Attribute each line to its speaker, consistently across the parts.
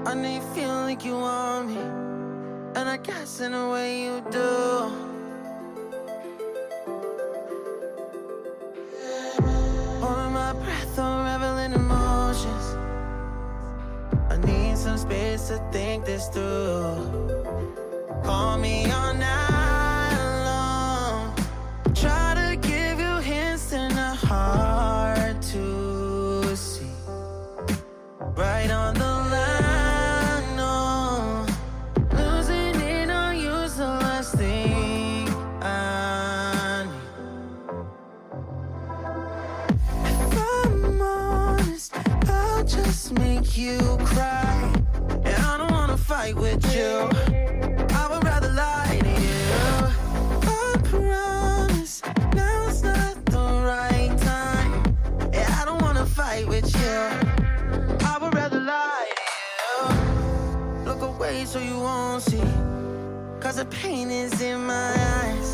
Speaker 1: I know you feel like you want me, and I guess in a way you do. Holding my breath, unraveling emotions. I need some space to think this through. Call me all night long. Try to give you hints and a hard to see. Right on the line, no. Losing it on you's the last thing I need. If I'm honest, I'll just make you cry. And I don't wanna fight with you. I would rather lie to you. I promise now's not the right time. Yeah, I don't wanna fight with you. I would rather lie to you. Look away so you won't see, cause the pain is in my eyes.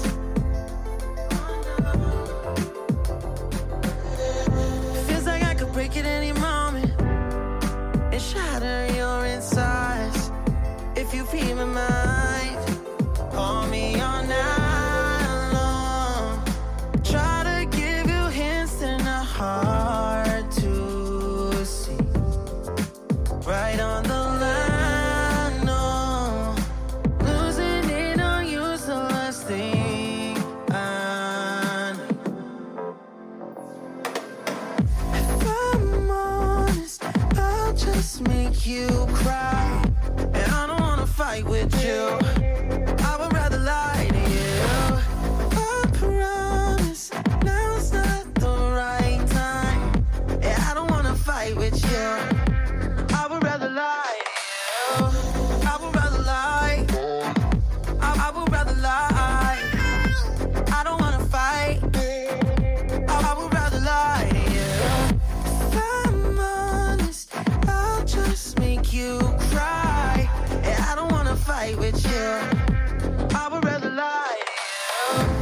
Speaker 1: Feels like I could break at any moment and shatter your insides. If you feel my mind, call me all night long. Try to give you hints and a hard to see. Right on the line, no. Losing it on you's the last thing I need. If I'm honest, I'll just make you cry. And I don't wanna fight with you. I would rather lie to you. I promise now's not the right time. Yeah, I don't wanna fight with you. I would rather lie to you. I would rather lie. I would rather lie. I don't wanna fight. I would rather lie to you. If I'm honest, I'll just make you cry. Yeah, I don't wanna fight with you. I would rather lie to you.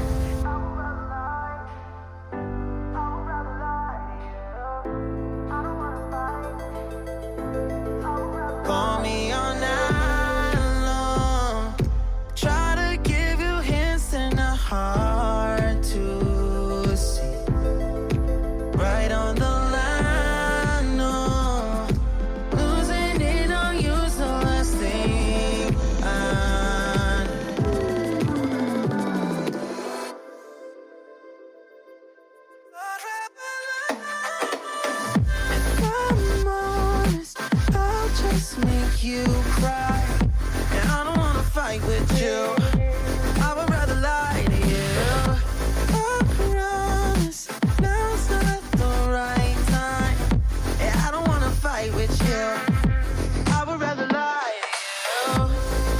Speaker 1: Call me all night long. Try to give you hints and a hard to see. Right on the line, no. Losing it on you's the last thing I need. If I'm honest, I'll just make you cry. And I don't wanna fight with you. I would rather lie to you. I promise now's not the right time. Yeah, I don't wanna fight with you. I would rather lie to you.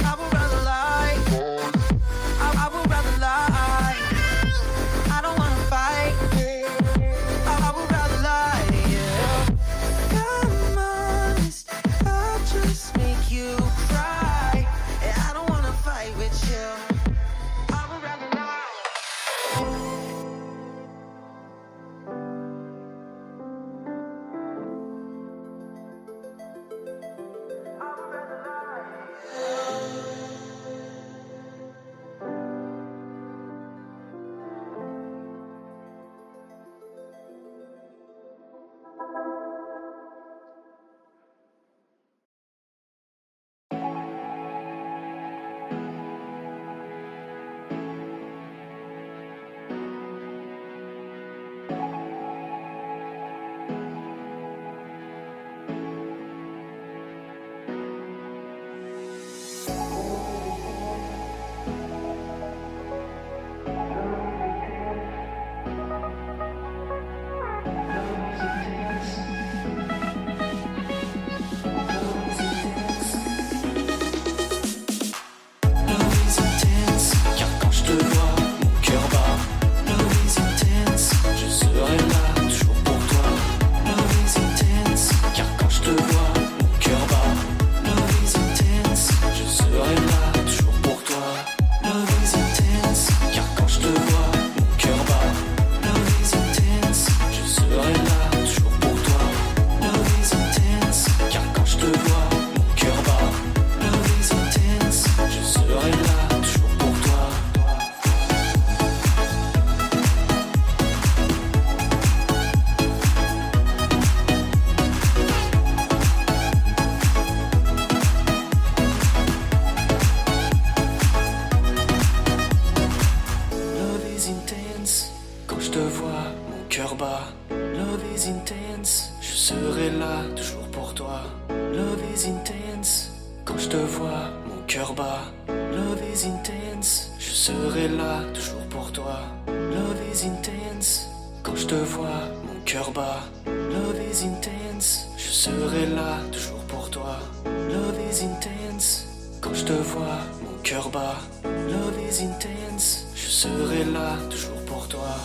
Speaker 1: I would rather lie. I would rather lie. I don't wanna fight. I would rather lie to you. If I'm honest, I'll just make you cry. Yeah, I don't wanna fight with you.
Speaker 2: quand je te vois, mon cœur bat. Love is intense, je serai là, toujours pour toi. Love is intense, quand je te vois, mon cœur bat. Love is intense, je serai là, toujours pour toi. Love is intense, quand je te vois, mon cœur bat. Love is intense, je serai là, toujours pour toi. Love is intense, quand je te vois, mon cœur bat. Love is intense, je serai là, toujours pour toi.